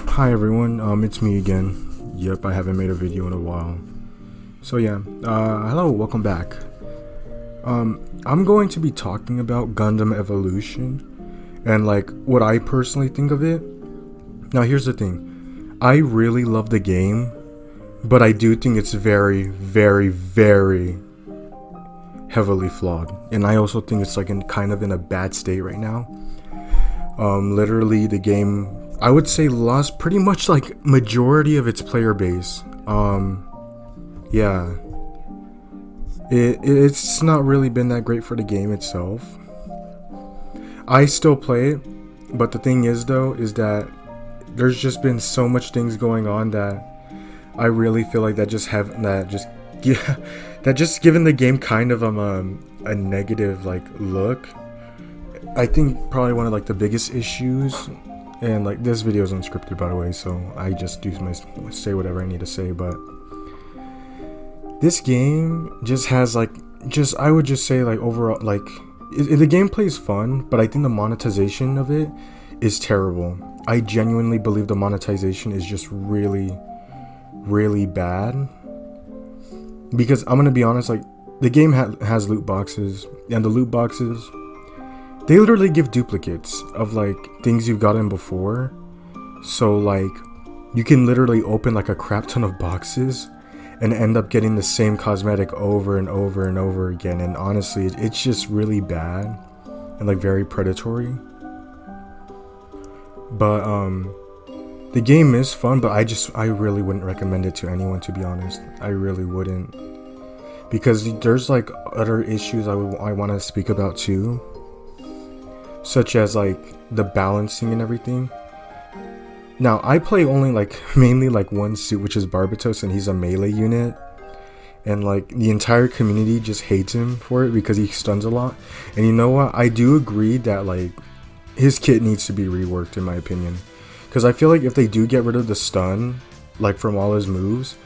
Hi everyone, it's me again. Yep, I haven't made a video in a while. So yeah, hello, welcome back. I'm going to be talking about Gundam Evolution and like what I personally think of it. Now here's the thing, I really love the game, but I do think it's very, very, very heavily flawed. And I also think it's like kind of in a bad state right now. Literally the game, I would say, lost pretty much like majority of its player base. Yeah, it's not really been that great for the game itself. I still play it, but the thing is though is that there's just been so much things going on that I really feel like that just given the game kind of a negative like look. I think probably one of like the biggest issues, and like this video is unscripted by the way, so I just say whatever I need to say, but this game just has like I would just say like overall like the gameplay is fun, but I think the monetization of it is terrible. I genuinely believe the monetization is just really bad, because I'm gonna be honest, like the game has loot boxes, and the loot boxes, they literally give duplicates of like things you've gotten before. So like you can literally open like a crap ton of boxes and end up getting the same cosmetic over and over and over again. And honestly, it's just really bad and like very predatory. But the game is fun, but I really wouldn't recommend it to anyone, to be honest. I really wouldn't, because there's like other issues I want to speak about too, such as like the balancing and everything. Now I play only like mainly like one suit, which is Barbatos, and he's a melee unit, and like the entire community just hates him for it because he stuns a lot. And you know what, I do agree that like his kit needs to be reworked in my opinion, because I feel like if they do get rid of the stun like from all his moves,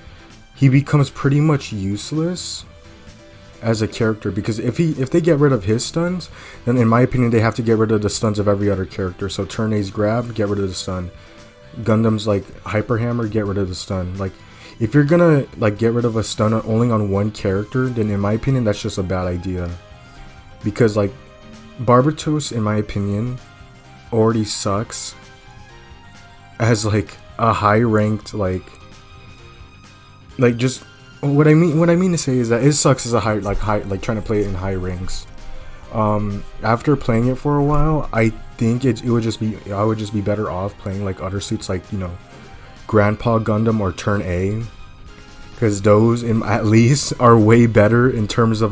he becomes pretty much useless as a character. Because if they get rid of his stuns, then in my opinion they have to get rid of the stuns of every other character. So turn A's grab, get rid of the stun. Gundam's like hyper hammer, get rid of the stun. Like if you're gonna like get rid of a stun only on one character, then in my opinion that's just a bad idea, because like Barbatos in my opinion already sucks as like a high ranked like just what I mean to say is that it sucks as a high like trying to play it in high ranks. After playing it for a while, I think I would just be better off playing like other suits, like, you know, Grandpa Gundam or Turn A, because those at least are way better in terms of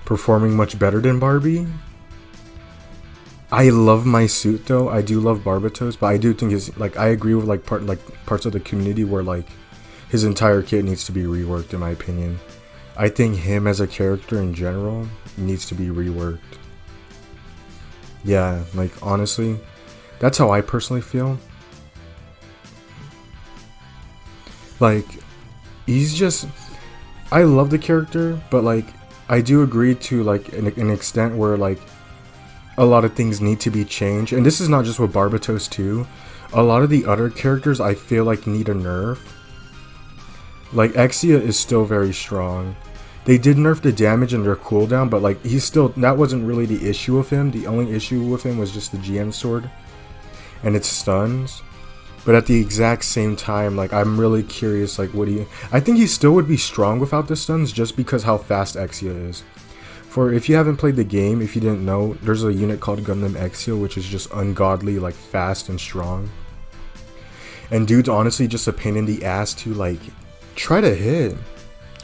performing much better than Barbie. I love my suit though. I do love Barbatos, but I do think I agree with like parts of the community where like his entire kit needs to be reworked in my opinion. I think him as a character in general needs to be reworked. Yeah, like honestly, that's how I personally feel. Like he's just, I love the character, but like I do agree to like an extent where like a lot of things need to be changed. And this is not just with Barbatos too. A lot of the other characters I feel like need a nerf. Like Exia is still very strong. They did nerf the damage and their cooldown, but like he's still, that wasn't really the issue with him. The only issue with him was just the GN sword and its stuns. But at the exact same time, like I'm really curious, like I think he still would be strong without the stuns, just because how fast Exia is. For if you haven't played the game, if you didn't know, there's a unit called Gundam Exia, which is just ungodly like fast and strong. And dude's honestly just a pain in the ass to like try to hit.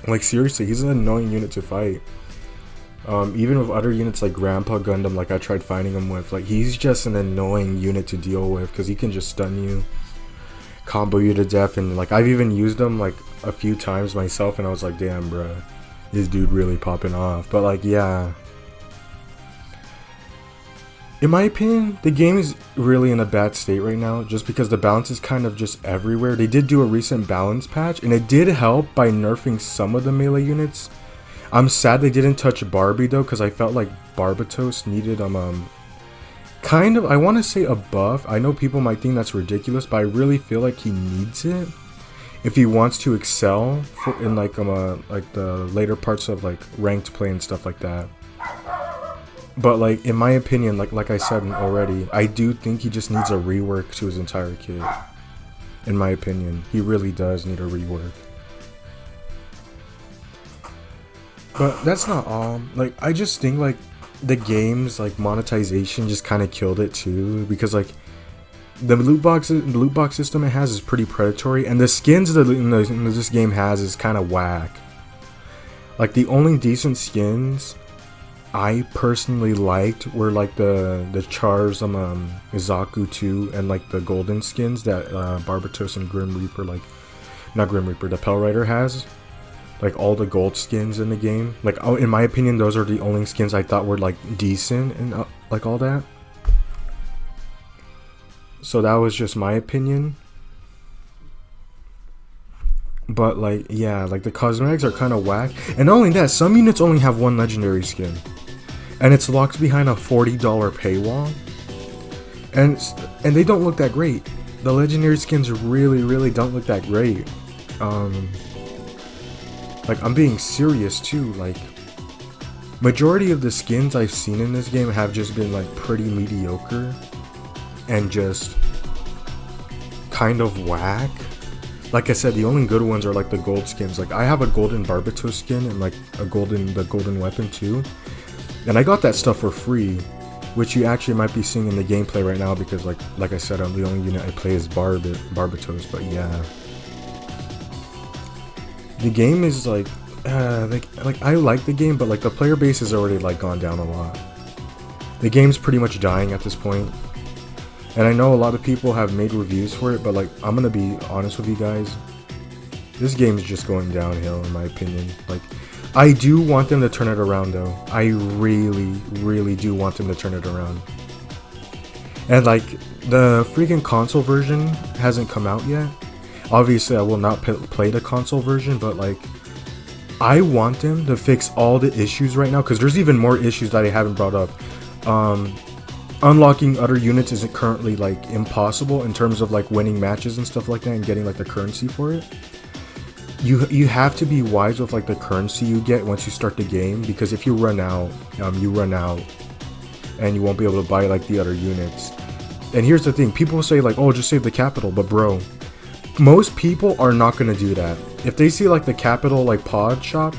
Like seriously, he's an annoying unit to fight. Even with other units like Grandpa Gundam, like I tried fighting him with, like he's just an annoying unit to deal with, because he can just stun you, combo you to death. And like I've even used him like a few times myself, and I was like, damn bruh, this dude really popping off. But like, yeah, in my opinion, the game is really in a bad state right now, just because the balance is kind of just everywhere. They did do a recent balance patch, and it did help by nerfing some of the melee units. I'm sad they didn't touch Barbie though, because I felt like Barbatos needed kind of, I want to say a buff. I know people might think that's ridiculous, but I really feel like he needs it if he wants to excel in like the later parts of like ranked play and stuff like that. But like in my opinion, like I said already, I do think he just needs a rework to his entire kit. In my opinion, he really does need a rework. But that's not all. Like, I just think like the game's like monetization just kind of killed it too, because like the loot box system it has is pretty predatory, and the skins that this game has is kind of whack. Like the only decent skins I personally liked were like the Chars Izaku 2 and like the golden skins that Barbatos and Grim Reaper, like not Grim Reaper, the Pell Rider has. Like all the gold skins in the game, like in my opinion, those are the only skins I thought were like decent and like all that. So that was just my opinion. But like, yeah, like the cosmetics are kind of whack, and not only that, some units only have one legendary skin, and it's locked behind a $40 paywall, and they don't look that great. The legendary skins really don't look that great. Like, I'm being serious too, like, majority of the skins I've seen in this game have just been, like, pretty mediocre, and just kind of whack. Like I said, the only good ones are, like, the gold skins. Like, I have a golden Barbatos skin, and, like, the golden weapon too, and I got that stuff for free, which you actually might be seeing in the gameplay right now, because, like I said, the only unit I play is Barbatos, but yeah. The game is like I like the game, but like the player base has already like gone down a lot. The game's pretty much dying at this point, and I know a lot of people have made reviews for it, but like I'm gonna be honest with you guys, this game is just going downhill in my opinion. Like, I do want them to turn it around though. I really do want them to turn it around. And like the freaking console version hasn't come out yet. Obviously, I will not play the console version, but like, I want them to fix all the issues right now, because there's even more issues that I haven't brought up. Unlocking other units isn't currently like impossible in terms of like winning matches and stuff like that and getting like the currency for it. You have to be wise with like the currency you get once you start the game, because if you run out, and you won't be able to buy like the other units. And here's the thing, people say like, oh, just save the capital, but bro, most people are not going to do that. If they see like the capital like pod shop,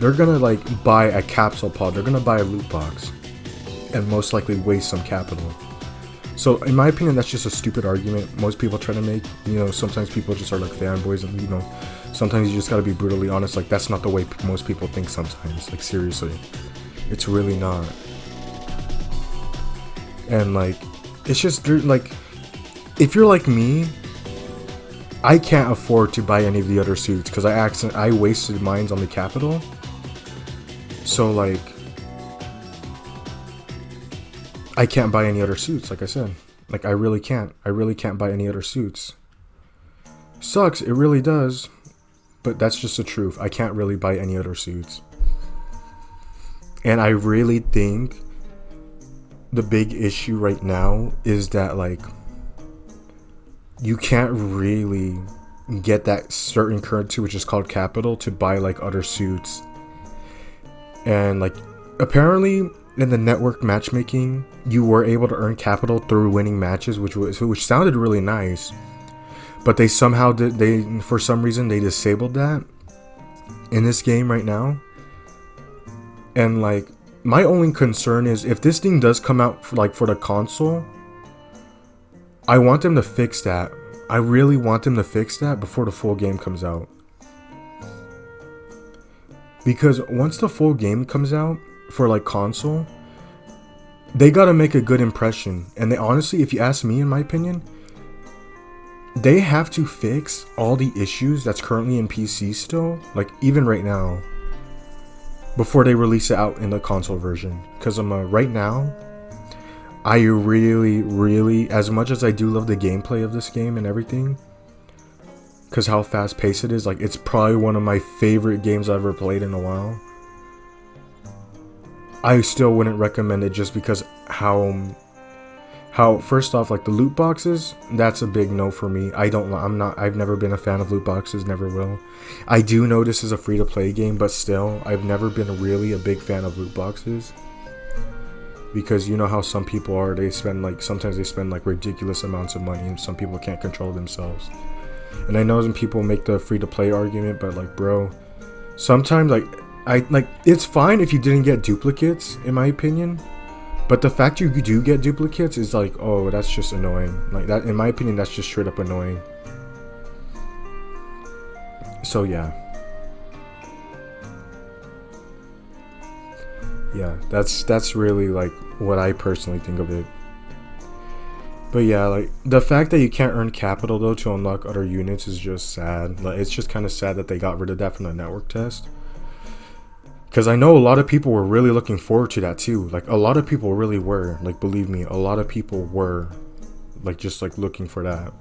they're going to like buy a capsule pod, they're going to buy a loot box, and most likely waste some capital. So in my opinion, that's just a stupid argument most people try to make. You know, sometimes people just are like fanboys, and you know, sometimes you just got to be brutally honest, like that's not the way most people think sometimes. Like seriously, it's really not. And like, it's just like, if you're like me, I can't afford to buy any of the other suits because I wasted mines on the capital. So like, I can't buy any other suits, like I said. Like, I really can't buy any other suits. Sucks, it really does. But that's just the truth. I can't really buy any other suits. And I really think the big issue right now is that like, you can't really get that certain currency, which is called capital, to buy like other suits. And like, apparently in the network matchmaking, you were able to earn capital through winning matches, which sounded really nice. But they somehow for some reason they disabled that in this game right now. And like, my only concern is if this thing does come out for the console, I want them to fix that. I really want them to fix that before the full game comes out. Because once the full game comes out for like console, they gotta make a good impression. And they honestly, if you ask me, in my opinion, they have to fix all the issues that's currently in PC still, like even right now, before they release it out in the console version. Because right now, I really, as much as I do love the gameplay of this game and everything, because how fast paced it is, like it's probably one of my favorite games I've ever played in a while. I still wouldn't recommend it just because how how, first off, like the loot boxes, that's a big no for me. I've never been a fan of loot boxes, never will. I do know this is a free to play game, but still, I've never been really a big fan of loot boxes. Because you know how some people are, sometimes they spend like ridiculous amounts of money, and some people can't control themselves. And I know some people make the free to play argument, but like, bro, sometimes it's fine if you didn't get duplicates, in my opinion. But the fact you do get duplicates is like, oh, that's just annoying. Like that, in my opinion, that's just straight up annoying. So yeah. Yeah, that's really like what I personally think of it. But yeah, like the fact that you can't earn capital though to unlock other units is just sad. Like it's just kind of sad that they got rid of that from the network test. Because I know a lot of people were really looking forward to that too. Like a lot of people really were. Like believe me, a lot of people were like just like looking for that.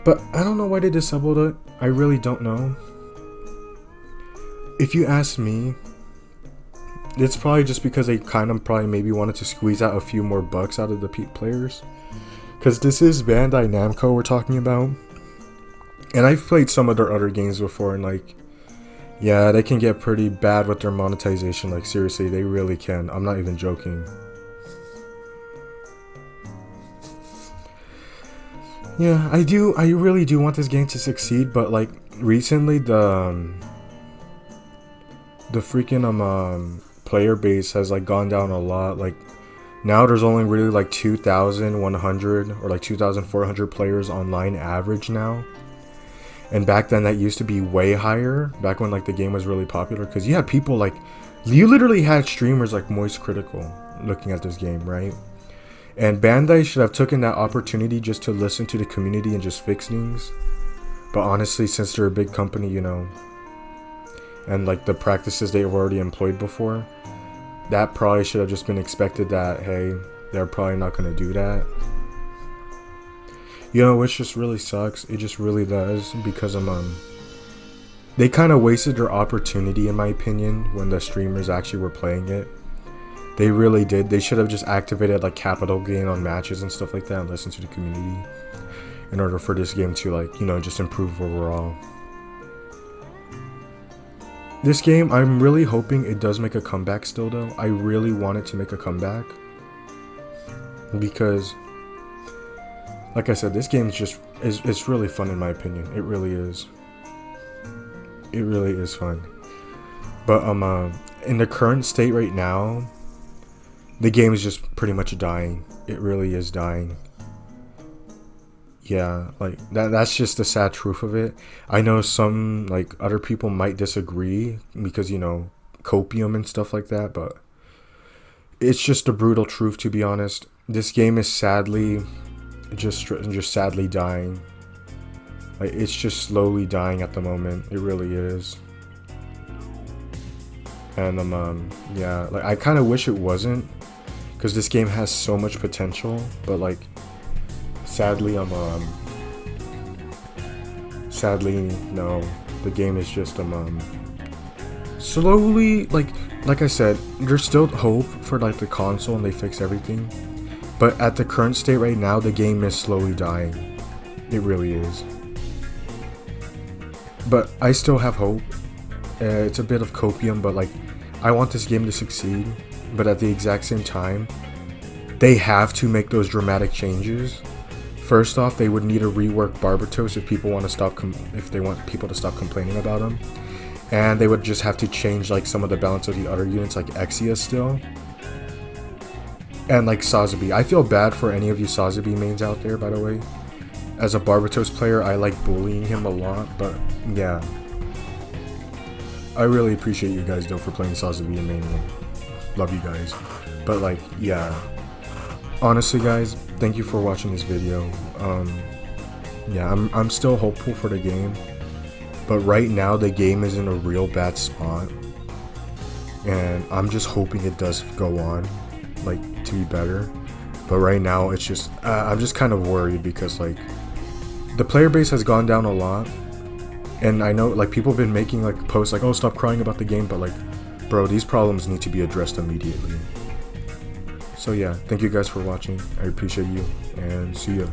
But I don't know why they disabled it. I really don't know. If you ask me, it's probably just because they kind of probably maybe wanted to squeeze out a few more bucks out of the players. Because this is Bandai Namco we're talking about. And I've played some of their other games before, and like, yeah, they can get pretty bad with their monetization. Like seriously, they really can. I'm not even joking. Yeah, I really do want this game to succeed, but like recently the freaking player base has like gone down a lot. Like now there's only really like 2,100 or like 2,400 players online average now. And back then that used to be way higher, back when like the game was really popular, because you had people like, you literally had streamers like Moist Critical looking at this game, right? And Bandai should have taken that opportunity just to listen to the community and just fix things. But honestly, since they're a big company, you know, and like the practices they've already employed before, that probably should have just been expected that, hey, they're probably not going to do that. You know, which just really sucks. It just really does, because they kind of wasted their opportunity, in my opinion, when the streamers actually were playing it. They really did. They should have just activated like capital gain on matches and stuff like that and listened to the community in order for this game to like, you know, just improve overall. This game, I'm really hoping it does make a comeback still though. I really want it to make a comeback, because like I said, this game is just it's really fun in my opinion. It really is. It really is fun. But in the current state right now, the game is just pretty much dying. It really is dying. Yeah, like that's just the sad truth of it. I know some like other people might disagree because, you know, copium and stuff like that, but it's just a brutal truth, to be honest. This game is sadly just sadly dying. Like it's just slowly dying at the moment. It really is. And yeah, like I kind of wish it wasn't, because this game has so much potential, but like sadly no, the game is just slowly, like I said, there's still hope for like the console and they fix everything. But at the current state right now, the game is slowly dying. It really is. But I still have hope. It's a bit of copium, but like, I want this game to succeed. But at the exact same time, they have to make those dramatic changes. First off, they would need to rework Barbatos if people want to stop, if they want people to stop complaining about them. And they would just have to change like some of the balance of the other units, like Exia still. And like Sazabi. I feel bad for any of you Sazabi mains out there, by the way. As a Barbatos player, I like bullying him a lot, but yeah. I really appreciate you guys though for playing Sazabi and main. Love you guys. But like, yeah. Honestly guys, thank you for watching this video. Yeah, I'm still hopeful for the game. But right now the game is in a real bad spot. And I'm just hoping it does go on, like, to be better. But right now it's just I'm just kind of worried, because like the player base has gone down a lot, and I know like people have been making like posts like, oh, stop crying about the game, but like bro, these problems need to be addressed immediately. So yeah, thank you guys for watching. I appreciate you, and see ya.